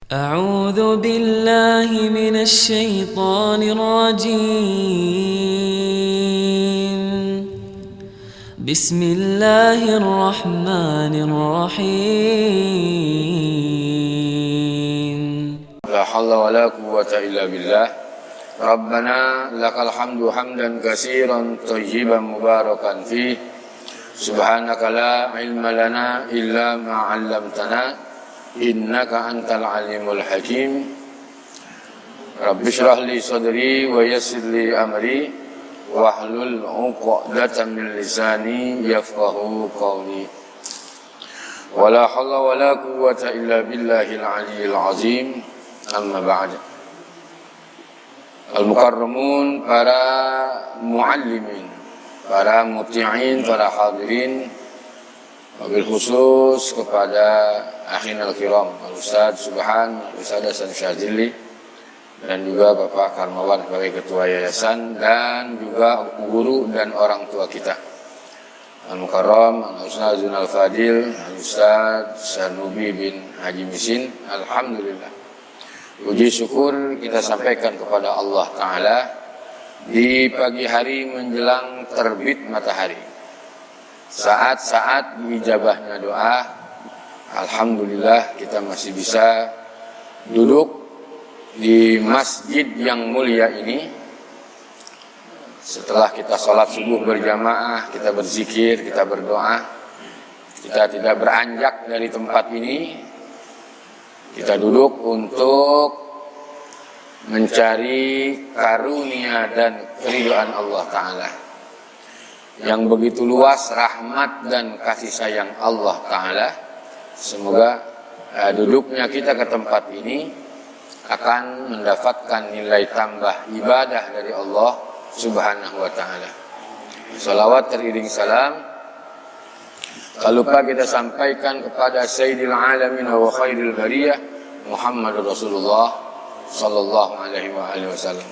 أعوذ بالله من الشيطان الرجيم. بسم الله الرحمن الرحيم. لا حول ولا قوة إلا بالله. ربنا لك الحمد حمدا كثيرا طيبا مباركا فيه. سبحانك لا علم لنا إلا ما علمتنا إنك أنت العليم الحكيم. رب اشرح لي صدري ويسر لي أمري واحلل عقدة من لساني يفقهوا قولي. ولا حول ولا قوة إلا بالله العلي العظيم. Amma ba'd. Al-mukarramun, para muallimin, para muti'in, para hadirin, wabil khusus kepada akhin al-kiram Al-Ustaz Subhan, Al-Ustaz Hasan Syadzili, dan juga Bapak Karmawan sebagai ketua yayasan, dan juga guru dan orang tua kita, Al-Mukarram Al-Ustaz Zunal Fadil, Al-Ustaz Sanubi bin Haji Misin. Alhamdulillah, puji syukur kita sampaikan kepada Allah Ta'ala di pagi hari menjelang terbit matahari, saat-saat diijabahnya doa. Alhamdulillah kita masih bisa duduk di masjid yang mulia ini. Setelah kita sholat subuh berjamaah, kita berzikir, kita berdoa, kita tidak beranjak dari tempat ini. Kita duduk untuk mencari karunia dan keridhaan Allah Ta'ala yang begitu luas, rahmat dan kasih sayang Allah Ta'ala. Semoga duduknya kita ke tempat ini akan mendapatkan nilai tambah ibadah dari Allah Subhanahu wa Ta'ala. Salawat teriring salam tak lupa kita sampaikan kepada Sayyidil Alamin wa Khairil Bariyah Muhammad Rasulullah Sallallahu Alaihi Wasallam.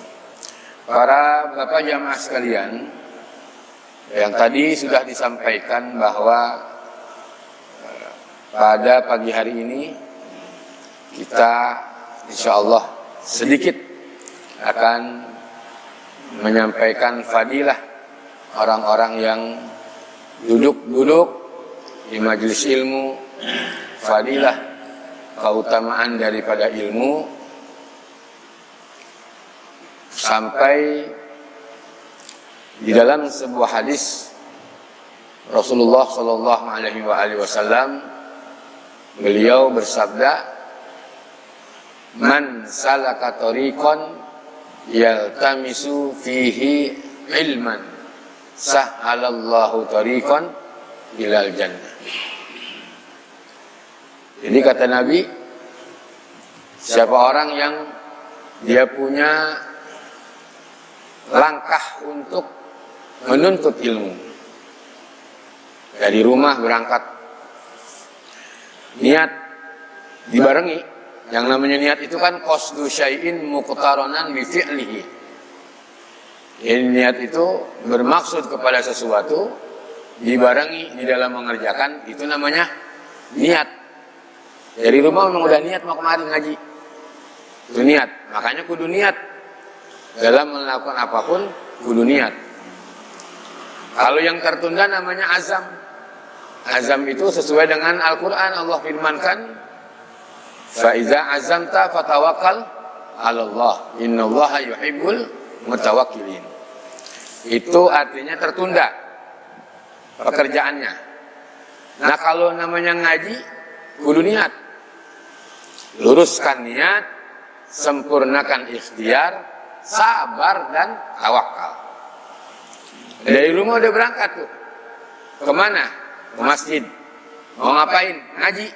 Para bapak jamaah sekalian, yang tadi sudah disampaikan bahwa pada pagi hari ini kita insyaallah sedikit akan menyampaikan fadilah orang-orang yang duduk di majelis ilmu, fadilah keutamaan daripada ilmu, sampai di dalam sebuah hadis Rasulullah Sallallahu Alaihi Wasallam beliau bersabda, "Man salaka tariqan yaltamisu fihi ilman, sahhalallahu tariqan ilal jannah." Jadi kata Nabi, siapa orang yang dia punya langkah untuk menuntut ilmu, dari rumah berangkat, niat dibarengi. Yang namanya niat itu kan qasdu syai'in muqtaranan bi fi'lihi. Jadi niat itu bermaksud kepada sesuatu dibarengi di dalam mengerjakan, itu namanya niat. Dari rumah memang udah niat mau kemari ngaji, itu niat. Makanya kudu niat dalam melakukan apapun, kudu niat. Kalau yang tertunda namanya azam. Azam itu sesuai dengan Al-Quran. Allah firmankan, fa iza azamta fatawakkal 'alallah, innallaha yuhibbul mutawakkilin. Itu artinya tertunda pekerjaannya. Nah, kalau namanya ngaji, kudu niat. Luruskan niat, sempurnakan ikhtiar, sabar dan tawakal. Dari rumah udah berangkat tuh. Kemana? Ke masjid. Mau ngapain? Ngaji.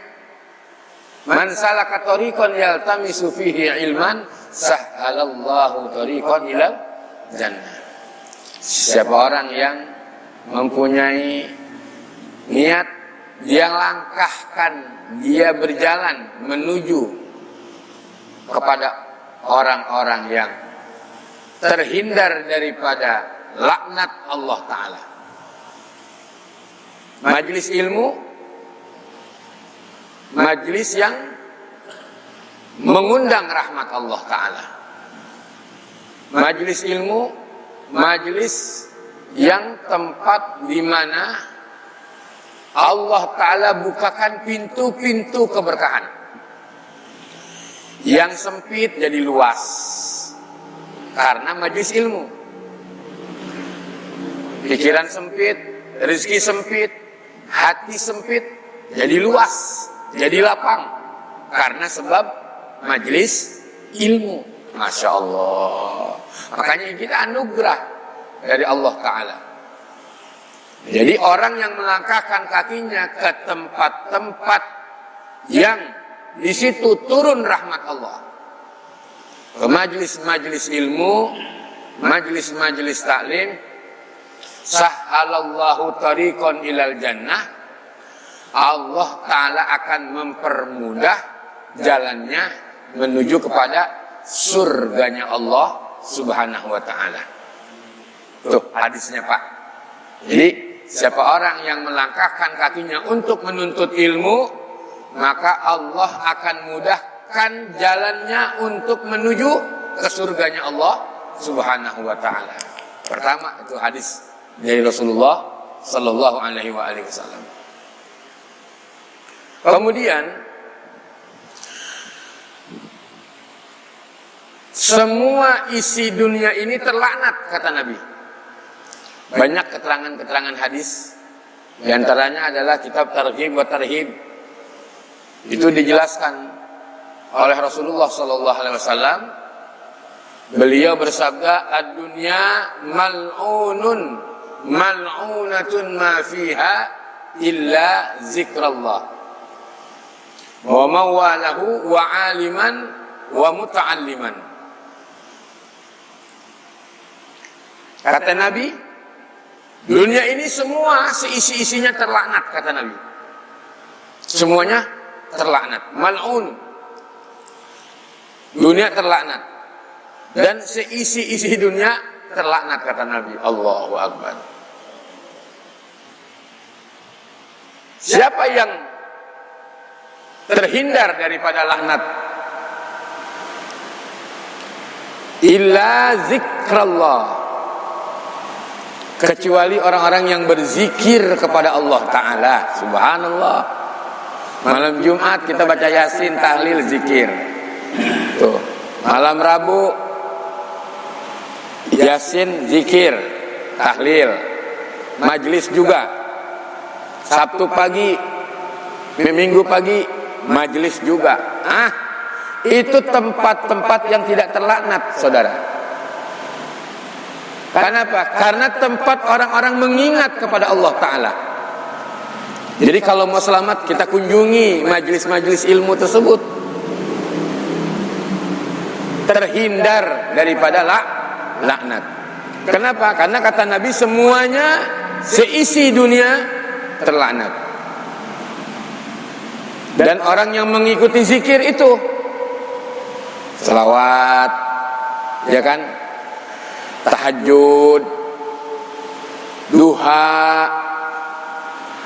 Man salaka tariqan yaltamisu fihi ilman, sahhalallahu tariqan ilal jannah. Siapa orang yang mempunyai niat, dia langkahkan, dia berjalan menuju kepada orang-orang yang terhindar daripada laknat Allah Ta'ala. Majelis ilmu, majelis yang mengundang rahmat Allah Ta'ala. Majelis ilmu, majelis yang tempat di mana Allah Ta'ala bukakan pintu-pintu keberkahan. Yang sempit jadi luas karena majelis ilmu. Pikiran sempit, rezeki sempit, hati sempit jadi luas, jadi lapang karena sebab majelis ilmu. Masya Allah. Makanya kita anugerah dari Allah Ta'ala. Jadi orang yang melangkahkan kakinya ke tempat-tempat yang di situ turun rahmat Allah, ke majelis-majelis ilmu, majelis-majelis taklim, sahhalallahu tariqan ilal jannah, Allah Ta'ala akan mempermudah jalannya menuju kepada surganya Allah Subhanahu wa Ta'ala. Tuh hadisnya Pak. Jadi siapa orang yang melangkahkan kakinya untuk menuntut ilmu, maka Allah akan mudahkan jalannya untuk menuju ke surganya Allah Subhanahu wa Ta'ala. Pertama itu hadis dari Rasulullah Sallallahu Alaihi Wasallam. Kemudian semua isi dunia ini terlaknat, kata Nabi. Banyak keterangan-keterangan hadis. Di antaranya adalah kitab Targhib wa Tarhib. Itu dijelaskan oleh Rasulullah Sallallahu Alaihi Wasallam. Beliau bersabda, "Ad-dunya mal'unun, mal'unatun ma fiha illa zikrallah. Wa mawalahu wa aliman wa muta'alliman." Kata Nabi, dunia ini semua seisi-isinya terlaknat, kata Nabi. Semuanya terlaknat, mal'un. Dunia terlaknat. Dan seisi-isi dunia terlaknat, kata Nabi. Allahu Akbar. Siapa yang terhindar daripada laknat? Illa zikrallah. Kecuali orang-orang yang berzikir kepada Allah Ta'ala. Subhanallah. Malam Jumat kita baca Yasin, tahlil, zikir. Tuh. Malam Rabu Yasin, zikir, tahlil, majlis juga. Sabtu pagi, Minggu pagi, majlis juga. Itu tempat-tempat yang tidak terlaknat, saudara. Kenapa? Karena tempat orang-orang mengingat kepada Allah Ta'ala. Jadi kalau mau selamat, kita kunjungi majlis-majlis ilmu tersebut. Terhindar daripada laknat. Kenapa? Karena kata Nabi, semuanya seisi dunia terlaknat. Dan orang yang mengikuti zikir itu, selawat, ya kan, tahajud, duha,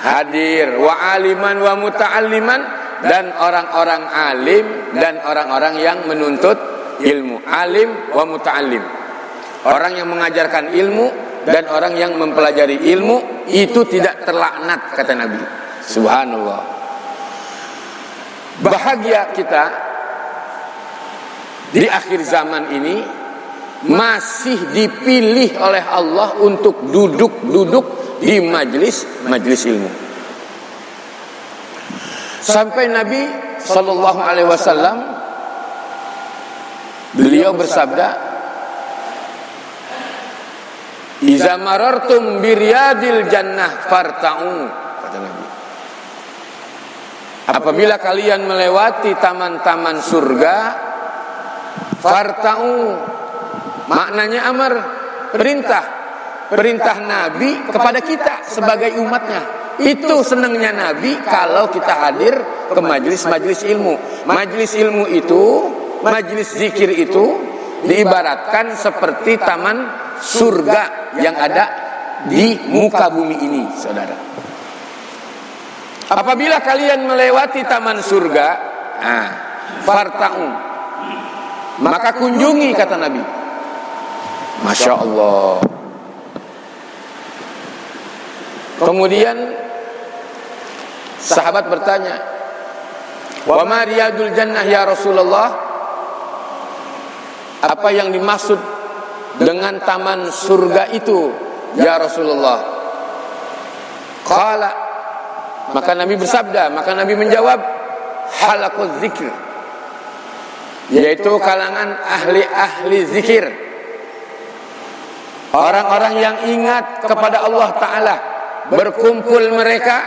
hadir, wa aliman wa muta'alliman, dan orang-orang alim dan orang-orang yang menuntut ilmu. Alim wa muta'allim, orang yang mengajarkan ilmu dan orang yang mempelajari ilmu, itu tidak terlaknat, kata Nabi. Subhanallah. Bahagia kita di akhir zaman ini masih dipilih oleh Allah untuk duduk di majelis ilmu. Sampai Nabi Sallallahu Alaihi Wasallam beliau bersabda, "Iza marartum biryadil jannah farta'u," kata Nabi. Apabila kalian melewati taman-taman surga, farta'u, maknanya amar, perintah Nabi kepada kita sebagai umatnya. Itu senangnya Nabi kalau kita hadir ke majelis-majelis ilmu. Majelis ilmu itu, majelis zikir itu diibaratkan seperti taman surga yang ada di muka bumi ini, saudara. Apabila kalian melewati taman surga, farta'u, maka kunjungi, kata Nabi. Masya Allah. Kemudian sahabat bertanya, wa ma riyadul jannah ya Rasulullah? Apa yang dimaksud dengan taman surga itu ya Rasulullah? Qala, maka Nabi bersabda, maka Nabi menjawab, halaquz zikr, yaitu kalangan ahli-ahli zikir, orang-orang yang ingat kepada Allah Ta'ala, berkumpul mereka.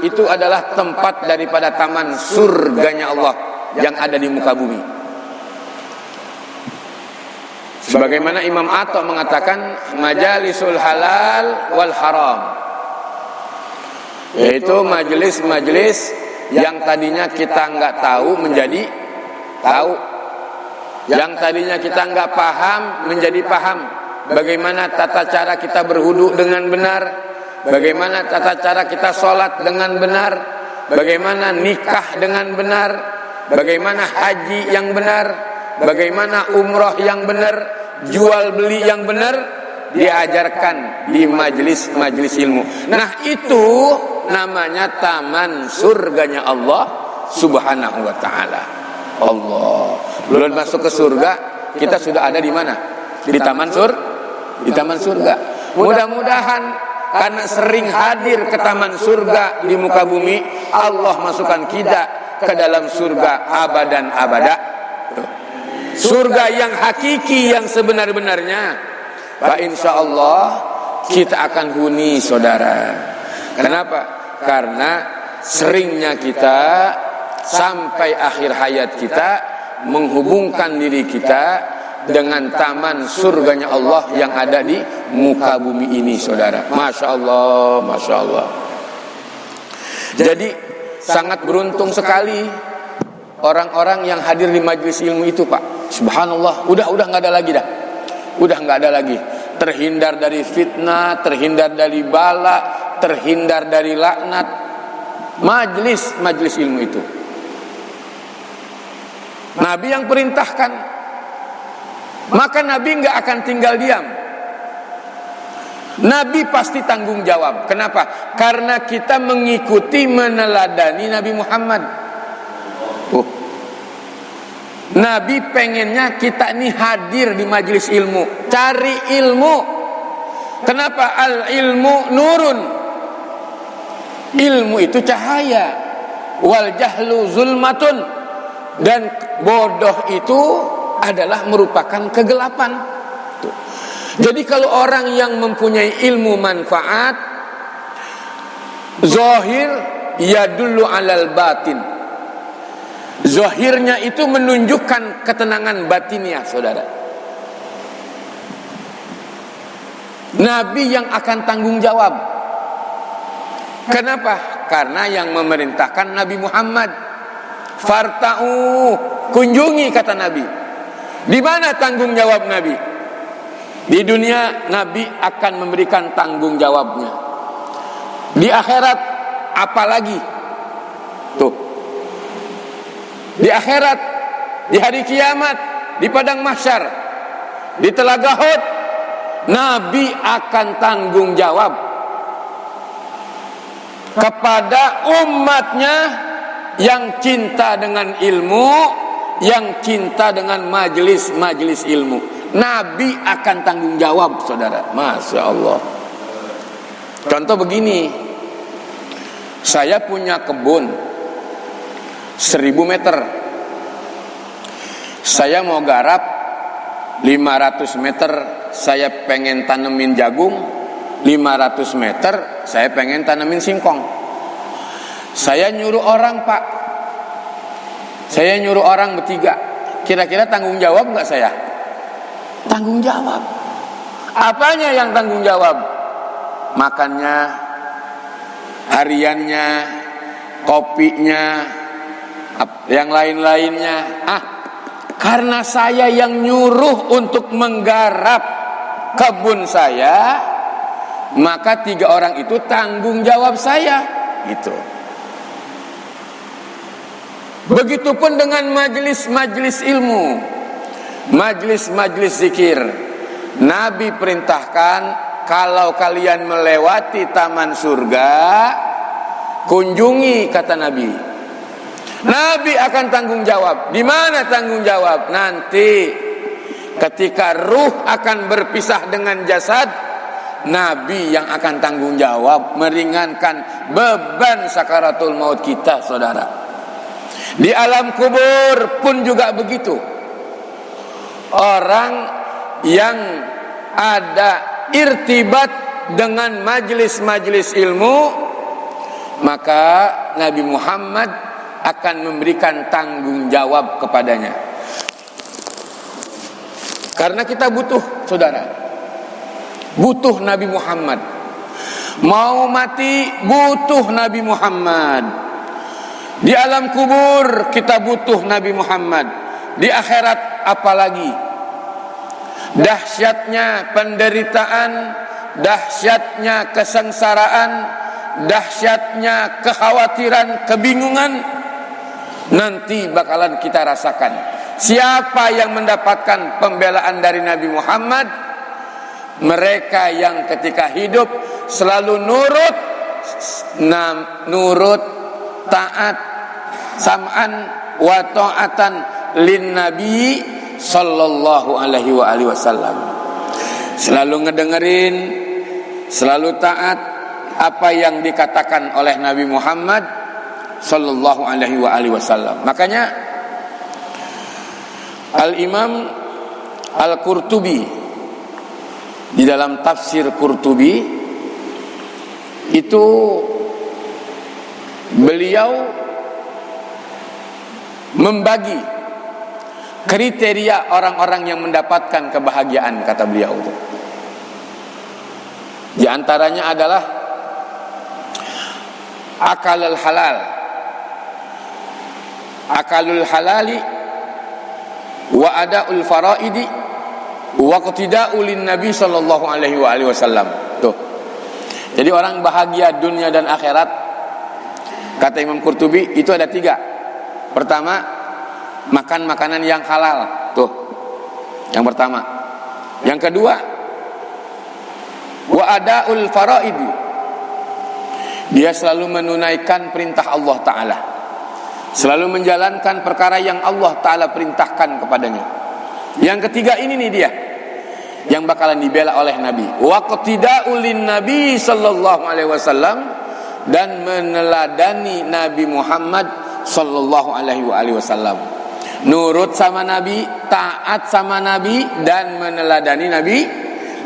Itu adalah tempat daripada taman surganya Allah yang ada di muka bumi. Sebagaimana Imam Atha mengatakan, majalisul halal wal haram, yaitu majelis-majelis yang tadinya kita nggak tahu menjadi tahu, yang tadinya kita nggak paham menjadi paham. Bagaimana tata cara kita berwudu dengan benar, bagaimana tata cara kita sholat dengan benar, bagaimana nikah dengan benar, bagaimana haji yang benar, bagaimana umroh yang benar, jual beli yang benar, diajarkan di majelis-majelis ilmu. Nah, itu namanya taman surganya Allah Subhanahu wa Ta'ala. Allah, belum masuk ke surga, kita sudah ada di mana? Di taman surga. Mudah-mudahan karena sering hadir ke taman surga di muka bumi, Allah masukkan kita ke dalam surga abadan abada. Surga yang hakiki, yang sebenar-benarnya. Pak, insya Allah kita akan huni, saudara. Kenapa? Karena seringnya kita sampai akhir hayat kita menghubungkan diri kita dengan taman surganya Allah yang ada di muka bumi ini, saudara. Masya Allah, Masya Allah. Jadi sangat beruntung sekali orang-orang yang hadir di majelis ilmu itu, Pak. Subhanallah, udah nggak ada lagi dah. Udah nggak ada lagi. Terhindar dari fitnah, terhindar dari bala, terhindar dari laknat. Majelis ilmu itu. Nabi yang perintahkan, maka Nabi nggak akan tinggal diam. Nabi pasti tanggung jawab. Kenapa? Karena kita mengikuti, meneladani Nabi Muhammad. Nabi pengennya kita ini hadir di majelis ilmu, cari ilmu. Kenapa? Al ilmu nurun. Ilmu itu cahaya. Wal jahlu zulmatun. Dan bodoh itu adalah merupakan kegelapan. Tuh. Jadi kalau orang yang mempunyai ilmu manfaat, zahir yadullu alal batin. Zahirnya itu menunjukkan ketenangan batiniah, saudara. Nabi yang akan tanggung jawab. Kenapa? Karena yang memerintahkan Nabi Muhammad. Farta'u, kunjungi, kata Nabi. Di mana tanggung jawab Nabi? Di dunia Nabi akan memberikan tanggung jawabnya. Di akhirat apalagi? Tuh. Di akhirat, di hari kiamat, di padang mahsyar, di telaga Hud, Nabi akan tanggung jawab kepada umatnya yang cinta dengan ilmu, yang cinta dengan majelis ilmu. Nabi akan tanggung jawab, saudara. Masya Allah. Contoh begini, saya punya kebun 1000 meter. Saya mau garap 500 meter, saya pengen tanemin jagung. 500 meter, saya pengen tanemin singkong. Saya nyuruh orang, Pak. Saya nyuruh orang bertiga. Kira-kira tanggung jawab nggak saya? Tanggung jawab. Apanya yang tanggung jawab? Makannya, hariannya, kopinya, yang lain-lainnya. Karena saya yang nyuruh untuk menggarap kebun saya, maka 3 orang itu tanggung jawab saya. Gitu. Begitupun dengan majlis-majlis ilmu, majlis-majlis zikir. Nabi perintahkan, kalau kalian melewati taman surga, kunjungi, kata Nabi. Nabi akan tanggung jawab. Di mana tanggung jawab? Nanti ketika ruh akan berpisah dengan jasad, Nabi yang akan tanggung jawab, meringankan beban sakaratul maut kita, saudara. Di alam kubur pun juga begitu. Orang yang ada irtibat dengan majlis-majlis ilmu, maka Nabi Muhammad akan memberikan tanggung jawab kepadanya. Karena kita butuh, saudara, butuh Nabi Muhammad. Mau mati butuh Nabi Muhammad. Di alam kubur kita butuh Nabi Muhammad. Di akhirat apalagi. Dahsyatnya penderitaan, dahsyatnya kesengsaraan, dahsyatnya kekhawatiran, kebingungan, nanti bakalan kita rasakan. Siapa yang mendapatkan pembelaan dari Nabi Muhammad? Mereka yang ketika hidup selalu nurut, taat, sam'an wa ta'atan lin Nabi sallallahu alaihi wa alihi wasallam. Selalu ngedengerin, selalu taat apa yang dikatakan oleh Nabi Muhammad sallallahu alaihi wa alihi wasallam. Makanya Al-Imam Al-Qurtubi di dalam tafsir Qurtubi itu beliau membagi kriteria orang-orang yang mendapatkan kebahagiaan, kata beliau itu. Di antaranya adalah akalul halali wa adaul faraidi wa qtida'u lin nabi sallallahu alaihi wa alihi wasallam. Tuh. Jadi orang bahagia dunia dan akhirat, kata Imam Qurtubi, itu ada 3. Pertama, makan makanan yang halal. Tuh, yang pertama. Yang kedua, wa adaul faraidi, dia selalu menunaikan perintah Allah Ta'ala, selalu menjalankan perkara yang Allah Ta'ala perintahkan kepadanya. Yang ketiga ini nih dia yang bakalan dibela oleh Nabi, waqtida'u lin Nabi sallallahu alaihi wasallam, dan meneladani Nabi Muhammad sallallahu alaihi wasallam. Nurut sama Nabi, taat sama Nabi, dan meneladani Nabi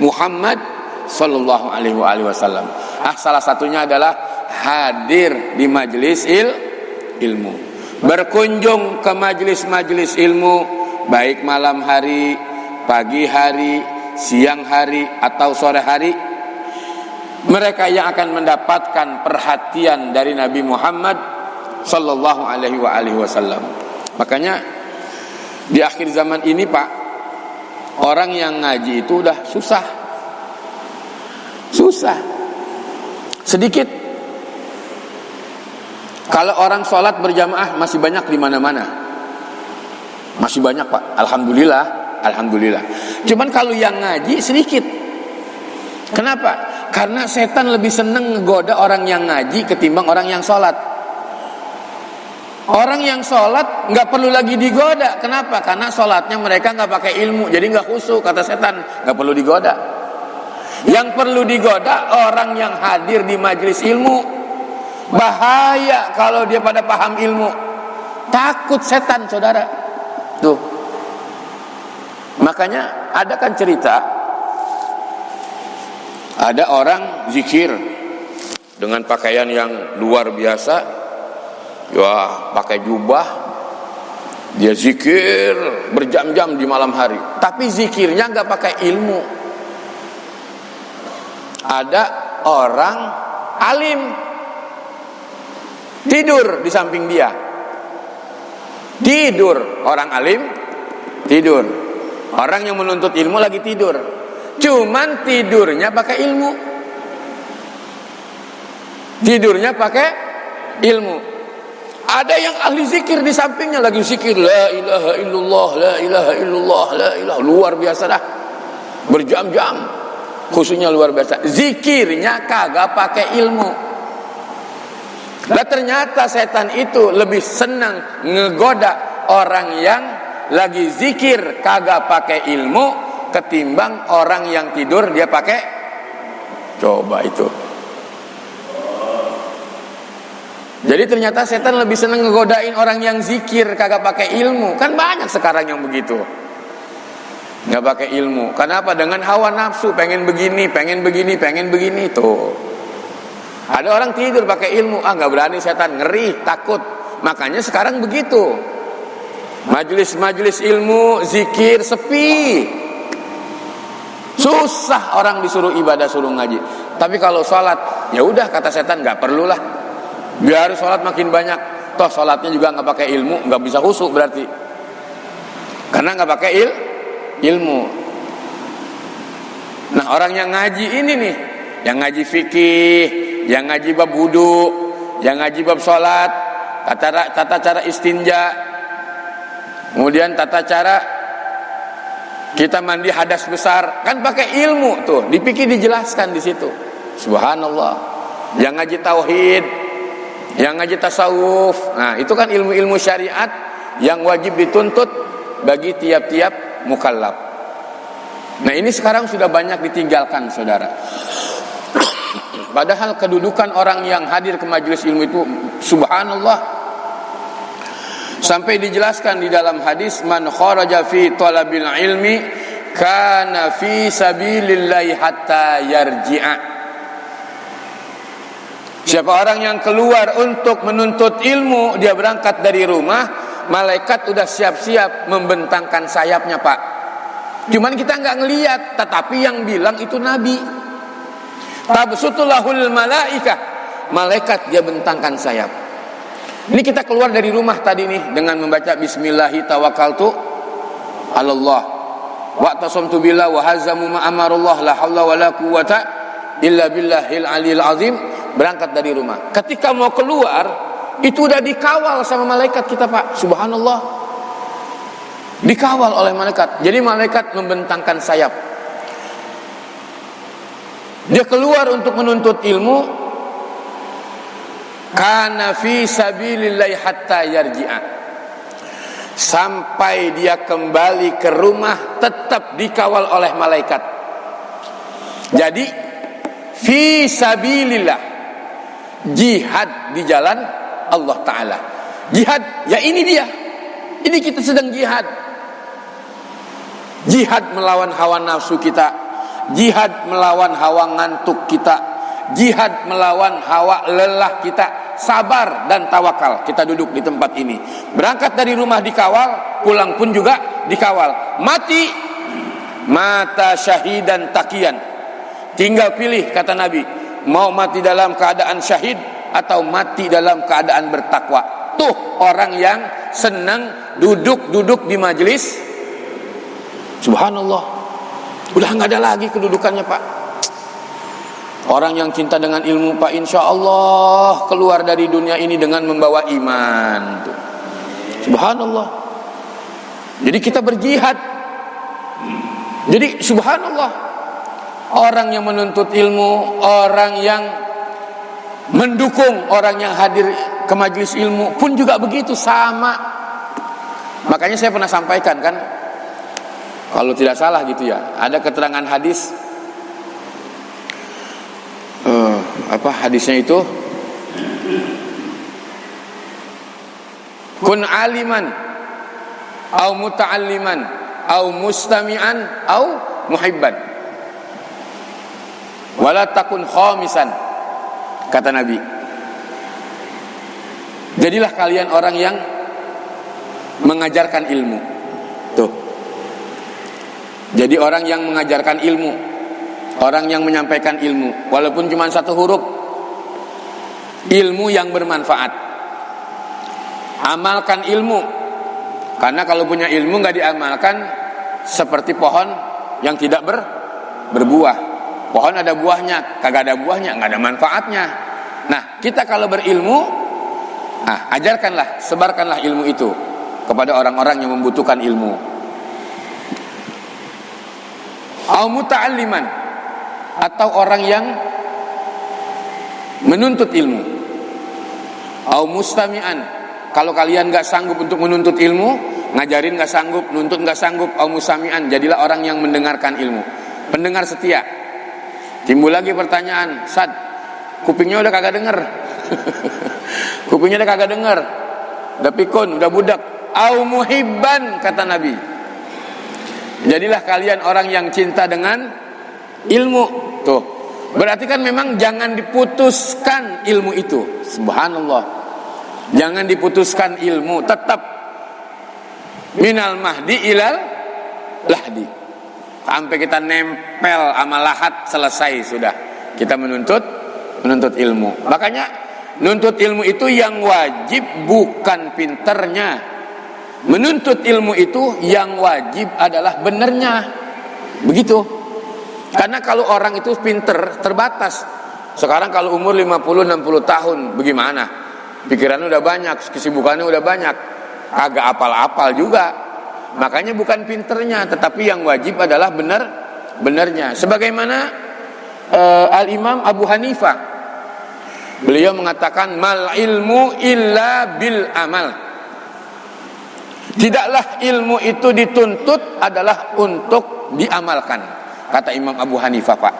Muhammad sallallahu alaihi wasallam. Salah satunya adalah hadir di majelis ilmu. Berkunjung ke majelis-majelis ilmu, baik malam hari, pagi hari, siang hari, atau sore hari. Mereka yang akan mendapatkan perhatian dari Nabi Muhammad sallallahu alaihi wasallam. Makanya di akhir zaman ini, Pak, orang yang ngaji itu udah susah. Sedikit. Kalau orang sholat berjamaah masih banyak di mana-mana. Masih banyak, Pak. Alhamdulillah. Cuman kalau yang ngaji sedikit. Kenapa? Karena setan lebih senang ngegoda orang yang ngaji ketimbang orang yang sholat. Orang yang sholat nggak perlu lagi digoda. Kenapa? Karena sholatnya mereka nggak pakai ilmu, jadi nggak khusyuk, kata setan. Nggak perlu digoda. Yang perlu digoda orang yang hadir di majelis ilmu. Bahaya kalau dia pada paham ilmu. Takut setan, saudara. Tuh. Makanya ada kan cerita, ada orang zikir dengan pakaian yang luar biasa, ya pakai jubah, dia zikir berjam-jam di malam hari, tapi zikirnya nggak pakai ilmu. Ada orang alim tidur di samping dia, orang alim tidur, orang yang menuntut ilmu lagi tidur. Cuman tidurnya pakai ilmu. Ada yang ahli zikir di sampingnya lagi zikir la ilaha illallah, la ilaha illallah, la ilaha, luar biasa dah. Berjam-jam. Khususnya luar biasa. Zikirnya kagak pakai ilmu. Nah ternyata setan itu lebih senang ngegoda orang yang lagi zikir kagak pakai ilmu ketimbang orang yang tidur dia pakai. Coba itu. Jadi ternyata setan lebih senang ngegodain orang yang zikir kagak pakai ilmu. Kan banyak sekarang yang begitu. Nggak pakai ilmu. Kenapa? Dengan hawa nafsu, pengen begini, pengen begini, pengen begini tuh. Ada orang tidur pakai ilmu, nggak berani setan, ngeri, takut. Makanya sekarang begitu. Majelis-majelis ilmu, zikir sepi. Susah orang disuruh ibadah, suruh ngaji. Tapi kalau sholat, ya udah kata setan nggak perlulah. Biar sholat makin banyak. Toh sholatnya juga nggak pakai ilmu, nggak bisa khusyuk berarti. Karena nggak pakai ilmu. Nah orang yang ngaji ini nih, yang ngaji fikih, yang ngaji bab wudu, yang ngaji bab sholat, tata cara istinja, kemudian tata cara kita mandi hadas besar, kan pakai ilmu tuh, dipikir dijelaskan di situ. Subhanallah. Yang ngaji tauhid, yang ngaji tasawuf, nah itu kan ilmu-ilmu syariat yang wajib dituntut bagi tiap-tiap mukallaf. Nah ini sekarang sudah banyak ditinggalkan, saudara. Padahal kedudukan orang yang hadir ke majelis ilmu itu subhanallah. Sampai dijelaskan di dalam hadis, man kharaja fi talabil ilmi kana fi sabilillahi hatta yarji'a. Siapa orang yang keluar untuk menuntut ilmu, dia berangkat dari rumah, malaikat udah siap-siap membentangkan sayapnya, Pak. Cuman kita nggak ngelihat, tetapi yang bilang itu Nabi. Tabsutulahul malaikah, malaikat dia bentangkan sayap. Ini kita keluar dari rumah tadi nih dengan membaca Bismillahi tawakkaltu 'alallah wa tasamtu billah wa hazamu ma amarullah la haula wala quwata illa billahil aliyil azim. Berangkat dari rumah. Ketika mau keluar, itu udah dikawal sama malaikat kita, Pak. Subhanallah. Dikawal oleh malaikat. Jadi malaikat membentangkan sayap. Dia keluar untuk menuntut ilmu. Kana fi sabilillahi hatta yarji'a. Sampai dia kembali ke rumah tetap dikawal oleh malaikat. Jadi fi sabilillah, jihad di jalan Allah Ta'ala. Jihad, ya ini dia. Ini kita sedang jihad. Jihad melawan hawa nafsu kita. Jihad melawan hawa ngantuk kita. Jihad melawan hawa lelah kita. Sabar dan tawakal. Kita duduk di tempat ini. Berangkat dari rumah dikawal, pulang pun juga dikawal. Mati, mata syahidan taqiyan. Tinggal pilih, kata Nabi, mau mati dalam keadaan syahid atau mati dalam keadaan bertakwa. Tuh orang yang senang duduk-duduk di majelis. Subhanallah. Udah nggak ada lagi kedudukannya, Pak. Orang yang cinta dengan ilmu, Pak, insya Allah keluar dari dunia ini dengan membawa iman. Tuh. Subhanallah. Jadi kita berjihad. Jadi subhanallah. Orang yang menuntut ilmu, orang yang mendukung orang yang hadir ke majelis ilmu pun juga begitu, sama. Makanya saya pernah sampaikan kan, kalau tidak salah gitu ya, ada keterangan hadis, hadisnya itu, kun aliman, au muta'alliman, au mustami'an, au muhibban, wala takun khamisan, kata Nabi. Jadilah kalian orang yang mengajarkan ilmu. Tuh. Jadi orang yang mengajarkan ilmu, orang yang menyampaikan ilmu, walaupun cuma satu huruf, ilmu yang bermanfaat. Amalkan ilmu, karena kalau punya ilmu nggak diamalkan, seperti pohon yang tidak berbuah. Pohon ada buahnya, kagak ada buahnya, nggak ada manfaatnya. Nah, kita kalau berilmu, Ajarkanlah, sebarkanlah ilmu itu kepada orang-orang yang membutuhkan ilmu. Au muta'alliman, atau orang yang menuntut ilmu. Au mustami'an, kalau kalian gak sanggup untuk menuntut ilmu, ngajarin gak sanggup, nuntut gak sanggup, au mustami'an, jadilah orang yang mendengarkan ilmu, pendengar setia. Timbul lagi pertanyaan, Sad, kupingnya udah kagak denger. Kupingnya udah kagak denger, udah pikun, udah budak. Au muhibban, kata Nabi, jadilah kalian orang yang cinta dengan ilmu. Tuh, berarti kan memang jangan diputuskan ilmu itu. Subhanallah, jangan diputuskan ilmu, tetap minal mahdi ilal lahdi, sampai kita nempel sama lahat, selesai sudah kita menuntut ilmu. Makanya nuntut ilmu itu yang wajib bukan pinternya. Menuntut ilmu itu yang wajib adalah benernya. Begitu. Karena kalau orang itu pinter, terbatas. Sekarang kalau umur 50-60 tahun, bagaimana? Pikirannya udah banyak, kesibukannya udah banyak, agak apal-apal juga. Makanya bukan pinternya, tetapi yang wajib adalah benernya. Sebagaimana Al-Imam Abu Hanifah, beliau mengatakan, mal ilmu illa bil amal. Tidaklah ilmu itu dituntut, adalah untuk diamalkan, kata Imam Abu Hanifah, Pak.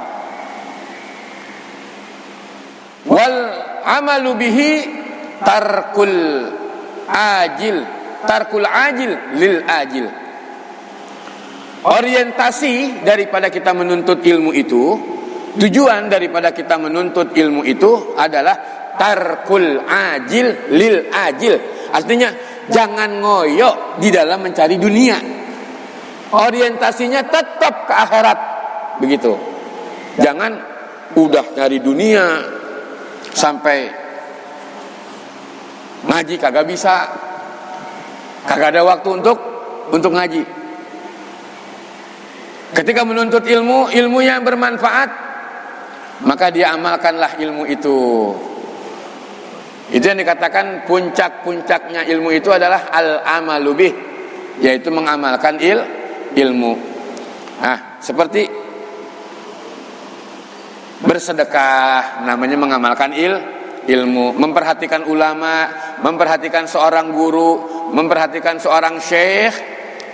Wal amalu bihi tarkul ajil lil ajil. Orientasi daripada kita menuntut ilmu itu, tujuan daripada kita menuntut ilmu itu adalah tarkul ajil lil ajil. Artinya jangan ngoyo di dalam mencari dunia. Orientasinya tetap ke akhirat. Begitu. Jangan udah nyari dunia sampai ngaji kagak bisa, kagak ada waktu untuk ngaji. Ketika menuntut ilmu yang bermanfaat, maka dia amalkanlah ilmu itu. Itu yang dikatakan puncak-puncaknya ilmu itu adalah al-amalu bih, yaitu mengamalkan ilmu. Nah, seperti bersedekah, namanya mengamalkan ilmu. Memperhatikan ulama, memperhatikan seorang guru, memperhatikan seorang syekh,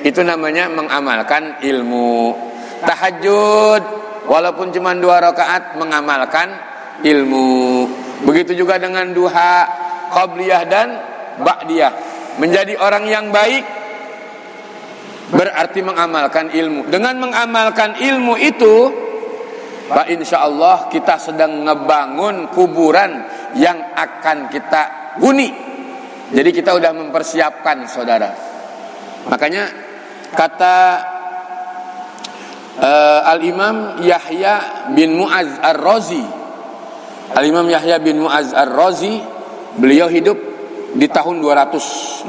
itu namanya mengamalkan ilmu. Tahajud, walaupun cuma 2 rakaat, mengamalkan ilmu. Begitu juga dengan duha, qabliyah dan ba'diyah. Menjadi orang yang baik berarti mengamalkan ilmu. Dengan mengamalkan ilmu itu, Pak, insya Allah kita sedang ngebangun kuburan yang akan kita huni. Jadi kita udah mempersiapkan, saudara. Makanya kata Al-Imam Yahya bin Mu'az Ar-Razi, Al-Imam Yahya bin Mu'az Ar-Razi, beliau hidup di tahun 258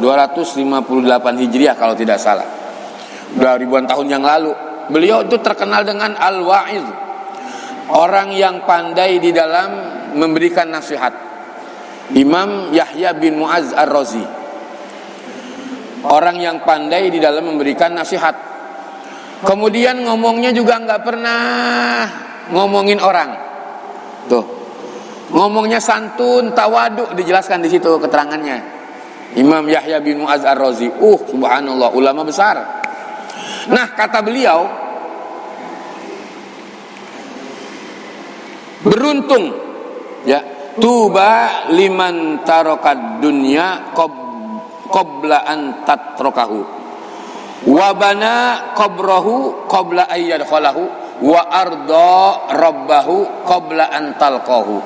Hijriah kalau tidak salah, 2000-an tahun yang lalu. Beliau itu terkenal dengan Al-Wa'iz, orang yang pandai di dalam memberikan nasihat. Imam Yahya bin Mu'az Ar-Razi, orang yang pandai di dalam memberikan nasihat. Kemudian ngomongnya juga nggak pernah ngomongin orang. Tuh, ngomongnya santun, tawaduk, dijelaskan di situ keterangannya. Imam Yahya bin Mu'az Ar-Razi, subhanallah, ulama besar. Nah, kata beliau, beruntung, ya, tuba liman tarokad dunya qabla an tatrokahu, wa bana qabrahu qabla ayyadkhalahu, wa arda rabbahu qabla an talqahu.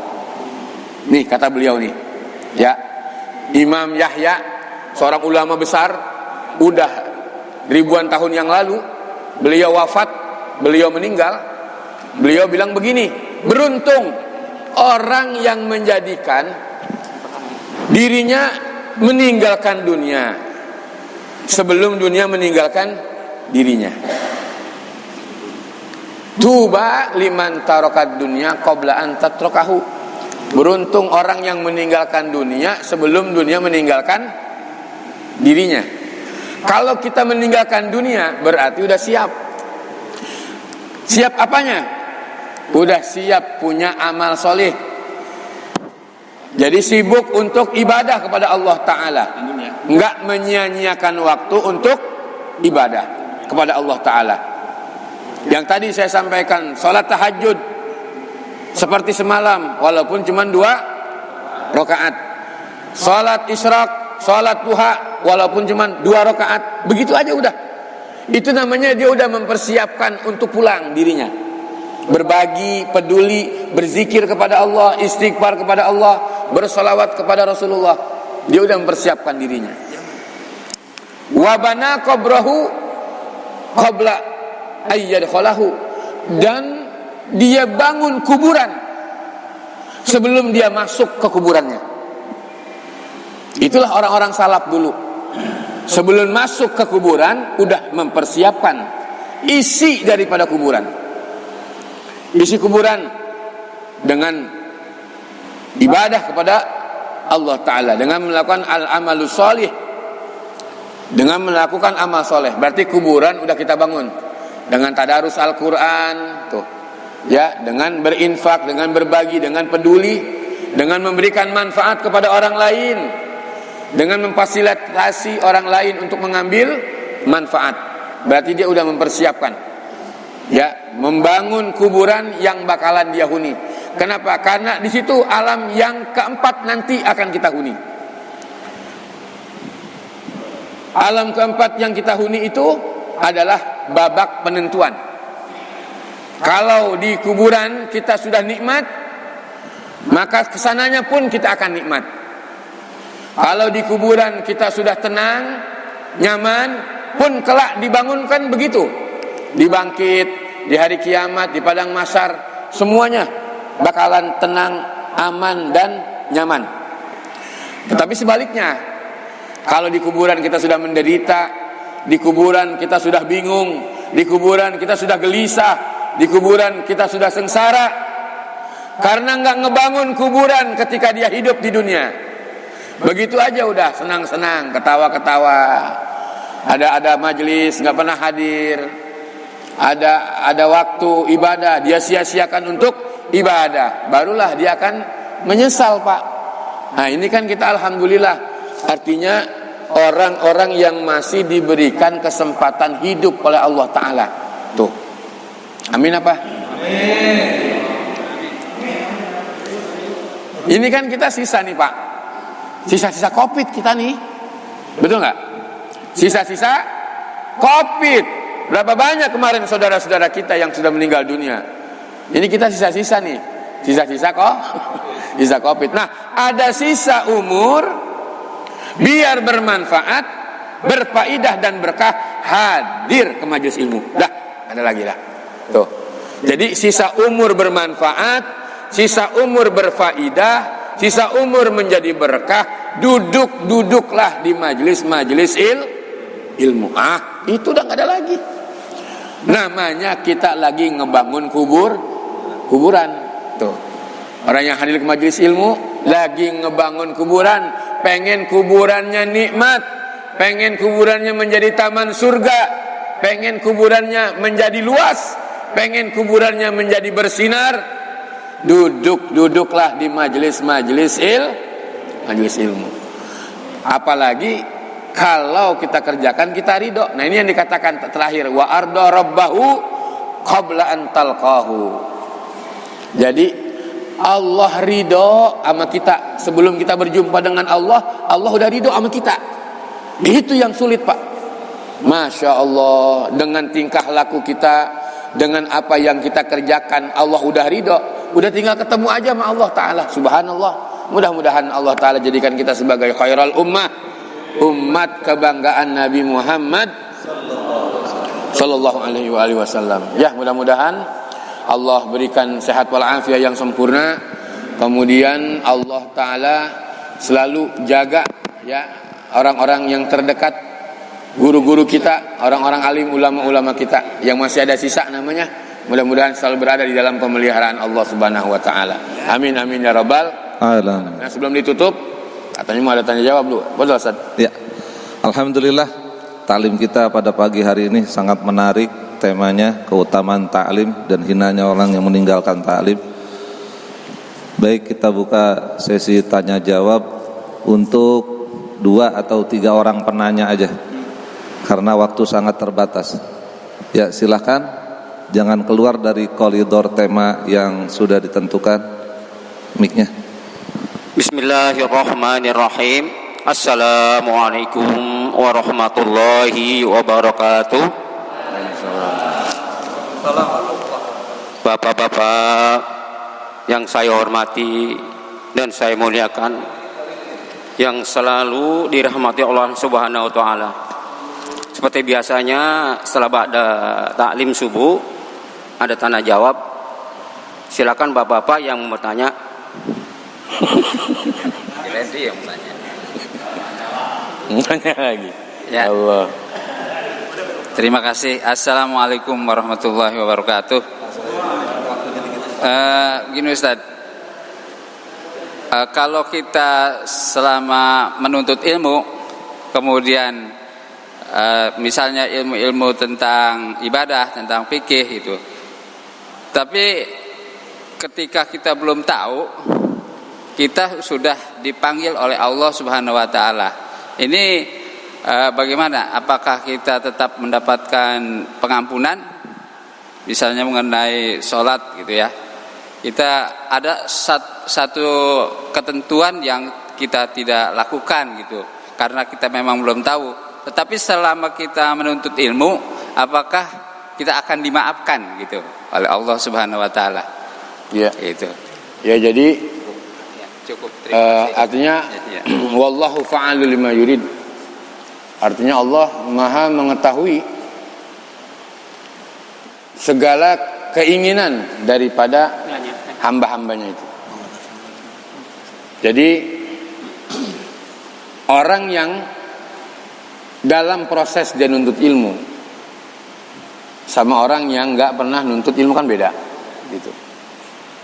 Nih kata beliau nih, ya, Imam Yahya, seorang ulama besar, udah ribuan tahun yang lalu beliau wafat, beliau meninggal. Beliau bilang begini, beruntung orang yang menjadikan dirinya meninggalkan dunia sebelum dunia meninggalkan dirinya. Tuba liman tarokad dunya qabla an tatrokahu. Beruntung orang yang meninggalkan dunia sebelum dunia meninggalkan dirinya. Kalau kita meninggalkan dunia berarti udah siap. Siap apanya? Udah siap punya amal soleh. Jadi sibuk untuk ibadah kepada Allah Ta'ala. Enggak menyia-nyiakan waktu untuk ibadah kepada Allah Ta'ala. Yang tadi saya sampaikan, sholat tahajud seperti semalam, walaupun cuma 2 rakaat. Sholat isyraq, sholat duha, walaupun cuma 2 rakaat. Begitu aja udah. Itu namanya dia udah mempersiapkan untuk pulang dirinya. Berbagi, peduli, berzikir kepada Allah, istighfar kepada Allah, bersolawat kepada Rasulullah. Dia udah mempersiapkan dirinya. Wabana qabrahu qabla ayyadkhalahu, dan dia bangun kuburan sebelum dia masuk ke kuburannya. Itulah orang-orang salaf dulu. Sebelum masuk ke kuburan udah mempersiapkan isi daripada kuburan. Isi kuburan dengan ibadah kepada Allah Ta'ala, dengan melakukan al-amalus solih, dengan melakukan amal soleh. Berarti kuburan udah kita bangun dengan tadarus Al-Quran tuh, ya, dengan berinfak, dengan berbagi, dengan peduli, dengan memberikan manfaat kepada orang lain, dengan memfasilitasi orang lain untuk mengambil manfaat. Berarti dia udah mempersiapkan, ya, membangun kuburan yang bakalan dia huni. Kenapa? Karena di situ alam yang keempat nanti akan kita huni. Alam keempat yang kita huni itu adalah babak penentuan. Kalau di kuburan kita sudah nikmat, maka kesananya pun kita akan nikmat. Kalau di kuburan kita sudah tenang, nyaman, pun kelak dibangunkan begitu. Dibangkit, di hari kiamat, di padang mahsyar, semuanya bakalan tenang, aman, dan nyaman. Tetapi sebaliknya, kalau di kuburan kita sudah menderita, di kuburan kita sudah bingung, di kuburan kita sudah gelisah, di kuburan kita sudah sengsara, karena nggak ngebangun kuburan ketika dia hidup di dunia. Begitu aja udah senang-senang, ketawa-ketawa, ada majelis nggak pernah hadir, ada waktu ibadah dia sia-siakan untuk ibadah, barulah dia akan menyesal, Pak. Nah, ini kan kita alhamdulillah, artinya orang-orang yang masih diberikan kesempatan hidup oleh Allah Ta'ala. Tuh, amin apa? Amin. Ini kan kita sisa nih, Pak, sisa-sisa COVID kita nih, betul nggak? Sisa-sisa COVID. Berapa banyak kemarin saudara-saudara kita yang sudah meninggal dunia? Ini kita sisa-sisa nih, sisa-sisa kok, sisa COVID. Nah, ada sisa umur, biar bermanfaat, berfaedah dan berkah, hadir ke majelis ilmu. Dah, ada lagi dah. Tuh. Jadi sisa umur bermanfaat, sisa umur berfaedah, sisa umur menjadi berkah, duduklah di majelis ilmu. Ah, itu udah nggak ada lagi. Namanya kita lagi ngebangun kuburan. Tuh. Orang yang hadir ke majelis ilmu lagi ngebangun kuburan, pengen kuburannya nikmat, pengen kuburannya menjadi taman surga, pengen kuburannya menjadi luas, pengen kuburannya menjadi bersinar. Duduklah di majelis ilmu. Apalagi kalau kita kerjakan kita ridho. Nah, ini yang dikatakan terakhir, wa arda rabbahu qabla an talqahu. Jadi Allah ridho sama kita sebelum kita berjumpa dengan Allah. Allah udah ridho sama kita. Itu yang sulit, Pak. Masya Allah, dengan tingkah laku kita, dengan apa yang kita kerjakan, Allah udah ridho. Udah tinggal ketemu aja sama Allah Ta'ala. Subhanallah. Mudah-mudahan Allah Ta'ala jadikan kita sebagai khairal ummah, umat kebanggaan Nabi Muhammad Sallallahu alaihi wasallam. Ya, mudah-mudahan Allah berikan sehat walafiat yang sempurna. Kemudian Allah Ta'ala selalu jaga, ya, orang-orang yang terdekat, guru-guru kita, orang-orang alim, ulama-ulama kita yang masih ada sisa namanya, mudah-mudahan selalu berada di dalam pemeliharaan Allah Subhanahu wa Ta'ala. Amin amin ya rabbal alamin. Nah, sebelum ditutup, katanya mau ada tanya jawab dulu. Betul, Ustaz? Ya. Alhamdulillah, taklim kita pada pagi hari ini sangat menarik. Temanya keutamaan taklim dan hinanya orang yang meninggalkan taklim. Baik, kita buka sesi tanya jawab untuk 2 atau 3 orang penanya aja, karena waktu sangat terbatas. Ya, silakan. Jangan keluar dari koridor tema yang sudah ditentukan. Mic-nya. Bismillahirrahmanirrahim. Assalamualaikum warahmatullahi wabarakatuh. Bapak-bapak yang saya hormati dan saya muliakan, yang selalu dirahmati Allah Subhanahu wa taala. Seperti biasanya setelah ba'da taklim subuh ada tanya jawab. Silakan bapak-bapak yang mau bertanya. Randy yang tanya lagi. Ya. Allah. Terima kasih. Assalamualaikum warahmatullahi wabarakatuh. Gini Ustaz, kalau kita selama menuntut ilmu, kemudian misalnya ilmu-ilmu tentang ibadah, tentang fikih itu, tapi ketika kita belum tahu, kita sudah dipanggil oleh Allah Subhanahu wa taala. Ini bagaimana? Apakah kita tetap mendapatkan pengampunan? Misalnya mengenai sholat gitu ya. Kita ada satu ketentuan yang kita tidak lakukan gitu, karena kita memang belum tahu. Tetapi selama kita menuntut ilmu, apakah kita akan dimaafkan gitu oleh Allah Subhanahu wa taala? Ya. Itu. Ya, jadi Cukup. Terima kasih. artinya wallahu fa'alu lima yurid. Artinya Allah Maha mengetahui segala keinginan daripada hamba-hambanya itu. Jadi orang yang dalam proses dia nuntut ilmu sama orang yang nggak pernah nuntut ilmu kan beda, gitu.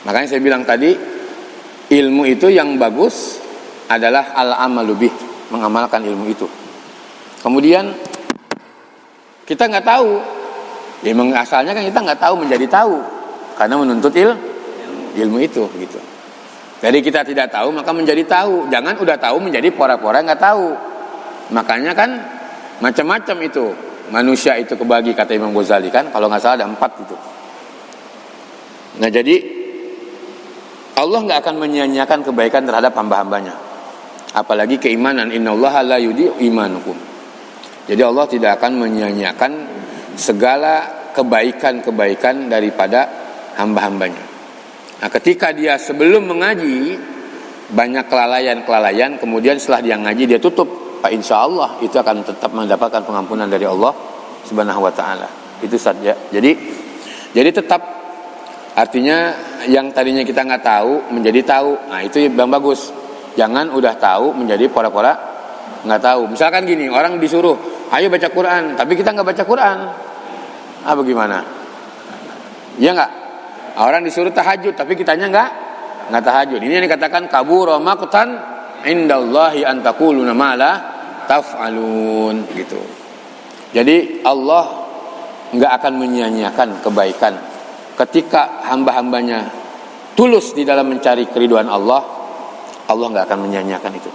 Makanya saya bilang tadi, ilmu itu yang bagus adalah al-amalu bih, mengamalkan ilmu itu. Kemudian kita nggak tahu, ya memang asalnya kan kita nggak tahu menjadi tahu karena menuntut ilmu itu, gitu. Jadi kita tidak tahu maka menjadi tahu. Jangan udah tahu menjadi pora-pora nggak tahu. Makanya kan macam-macam itu. Manusia itu kebagi, kata Imam Ghazali kan, kalau nggak salah ada 4 gitu. Nah, jadi Allah nggak akan menyia-nyiakan kebaikan terhadap hamba-hambanya. Apalagi keimanan, innallaha la yudhi'u imanukum. Jadi Allah tidak akan menyia-nyiakan segala kebaikan-kebaikan daripada hamba-hambanya. Nah, ketika dia sebelum mengaji banyak kelalaian-kelalaian, kemudian setelah dia ngaji dia tutup, Pak, insya Allah itu akan tetap mendapatkan pengampunan dari Allah Subhanahu wa taala. Itu saja. Jadi tetap, artinya yang tadinya kita nggak tahu menjadi tahu. Nah, itu yang bagus. Jangan udah tahu menjadi pora-pora nggak tahu. Misalkan gini, orang disuruh, ayo baca Quran, tapi kita nggak baca Quran. Ah, bagaimana? Ya nggak? Orang disuruh tahajud, tapi kitanya nggak tahajud. Ini yang dikatakan kabura maqtan indallahi an taquluna ma la taf'alun, gitu. Jadi Allah nggak akan menyia-nyiakan kebaikan ketika hamba-hambanya tulus di dalam mencari keridhaan Allah. Allah nggak akan menyia-nyiakan itu.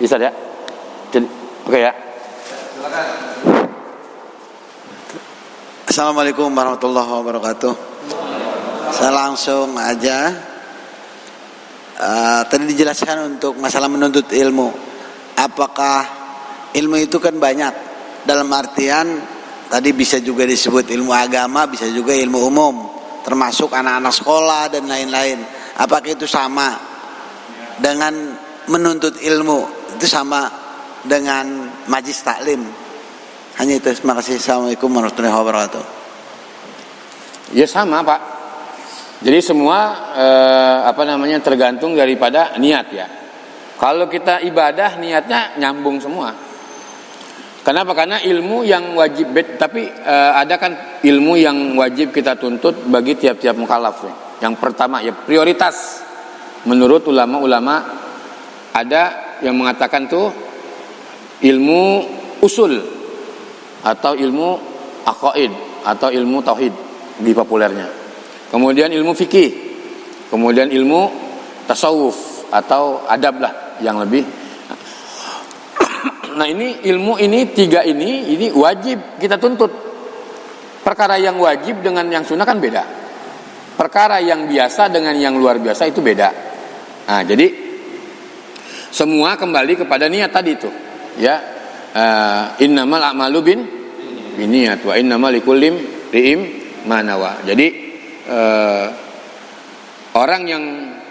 Bisa ya? Oke ya. Assalamualaikum warahmatullahi wabarakatuh. Saya langsung aja. Tadi dijelaskan untuk masalah menuntut ilmu. Apakah ilmu itu kan banyak, dalam artian tadi bisa juga disebut ilmu agama, bisa juga ilmu umum, termasuk anak-anak sekolah dan lain-lain. Apakah itu sama dengan menuntut ilmu? Itu sama dengan majlis taklim? Hanya itu. Terima kasih. Assalamualaikum warahmatullahi wabarakatuh. Ya sama, Pak. Jadi semua tergantung daripada niat ya. Kalau kita ibadah niatnya nyambung semua. Kenapa? Karena ilmu yang wajib, tapi ada kan ilmu yang wajib kita tuntut bagi tiap-tiap mukallaf. Yang pertama ya prioritas. menurut ulama-ulama ada yang mengatakan tuh ilmu usul atau ilmu aqaid atau ilmu tauhid lebih populernya. Kemudian ilmu fikih, kemudian ilmu tasawuf atau adab lah yang lebih. Nah ini ilmu ini tiga ini wajib kita tuntut. Perkara yang wajib dengan yang sunnah kan beda. Perkara yang biasa dengan yang luar biasa itu beda. Nah jadi semua kembali kepada niat tadi itu. Ya, innamal a'malu binniyat wa innamal likulli imri'in ma nawa. Jadi orang yang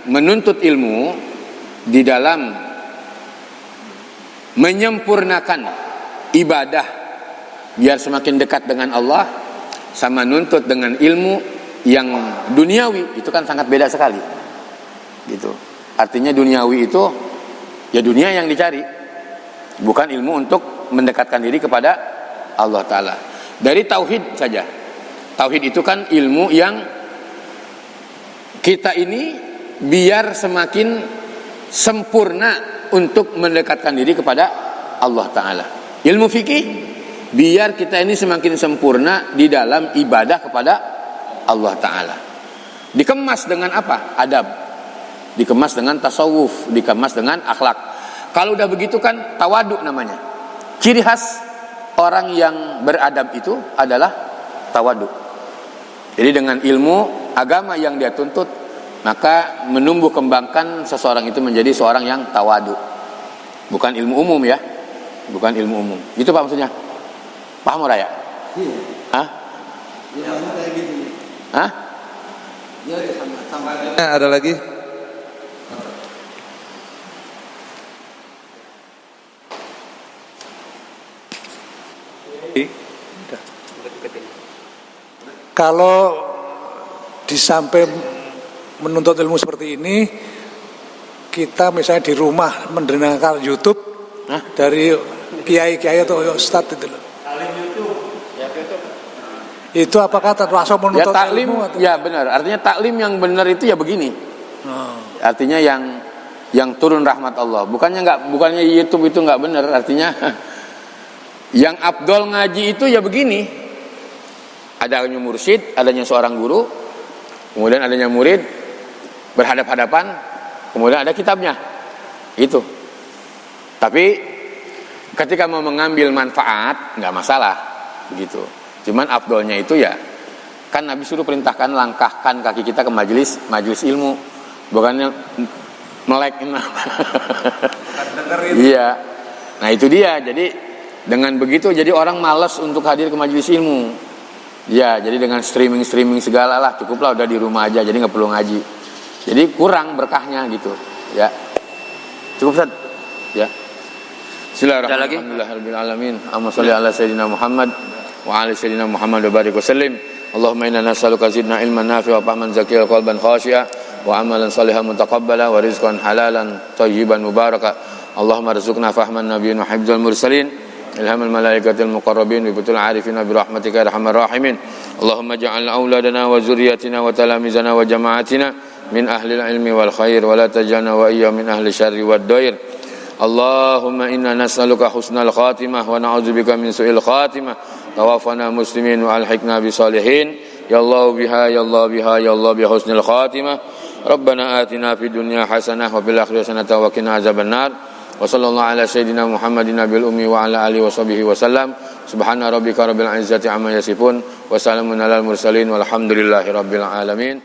menuntut ilmu di dalam menyempurnakan ibadah biar semakin dekat dengan Allah sama nuntut dengan ilmu yang duniawi itu kan sangat beda sekali. Gitu. Artinya duniawi itu ya dunia yang dicari, bukan ilmu untuk mendekatkan diri kepada Allah Ta'ala. Dari tauhid saja. Tauhid itu kan ilmu yang kita ini biar semakin sempurna untuk mendekatkan diri kepada Allah Ta'ala. Ilmu fikih biar kita ini semakin sempurna di dalam ibadah kepada Allah Ta'ala. Dikemas dengan apa? Adab. Dikemas dengan tasawuf, dikemas dengan akhlak. Kalau udah begitu kan tawaduk namanya. Ciri khas orang yang beradab itu adalah tawaduk. Jadi dengan ilmu agama yang dia tuntut, maka menumbuh kembangkan seseorang itu menjadi seorang yang tawaduk. Bukan ilmu umum ya. Bukan ilmu umum. Gitu Pak maksudnya? Paham Raya? Iya. Hah? Ya, kayak gitu. Hah? Ya, sama. Ada lagi? Kalau di samping menuntut ilmu seperti ini, kita misalnya di rumah mendengarkan YouTube dari kiai-kiai atau ustadz itu loh. Itu apakah termasuk menuntut ya, taklim, ilmu? Atau? Ya benar. Artinya taklim yang benar itu ya begini. Artinya yang turun rahmat Allah. Bukannya YouTube itu nggak benar. Artinya yang afdol ngaji itu ya begini. Adanya mursyid, adanya seorang guru, kemudian adanya murid berhadap-hadapan, kemudian ada kitabnya. Itu. Tapi ketika mau mengambil manfaat nggak masalah, begitu. Cuman afdolnya itu ya kan Nabi suruh perintahkan langkahkan kaki kita ke majelis ilmu, bukannya melek. Iya. Nah itu dia. Jadi dengan begitu jadi orang malas untuk hadir ke majelis ilmu. Ya, jadi dengan streaming segala lah, cukuplah udah di rumah aja, jadi nggak perlu ngaji. Jadi kurang berkahnya gitu, ya. Cukup Ustaz, ya. Bismillahirrahmanirrahim. Alhamdulillahirobbilalamin. Allahumma sholli ala sayyidina Muhammad wa ala sayyidina Muhammad wa barik wasallim. Allahumma inna nas'aluka zidna ilman nafi'a wa fahman zakiyya wa qalban khashi'a wa amalan salihan mutaqabbala wa rizqan halalan thayyiban mubaraka. Allahumma rizqna fahman nabiyyin wa hifdzal mursalin. إلهام الملائكة المقربين ببطول العارفين برحمتك يا أرحم الراحمين اللهم اجعل أولادنا وذريتنا وتلاميذنا وجماعتنا من أهل العلم والخير ولا تجعلنا وإياهم من أهل الشر والضير اللهم إنا نسألك حسن الخاتمة ونعوذ بك من سوء الخاتمة توفنا مسلمين وألحقنا بصالحين يا الله بها يا الله بها يا الله بحسن الخاتمة ربنا آتنا في الدنيا حسنة وفي الآخرة حسنة وقنا عذاب النار وصلى الله على سيدنا محمد النبي الأمي وعلى آله وصحبه وسلم سبحان ربك رب العزة عما يصفون وسلام على المرسلين والحمد لله رب العالمين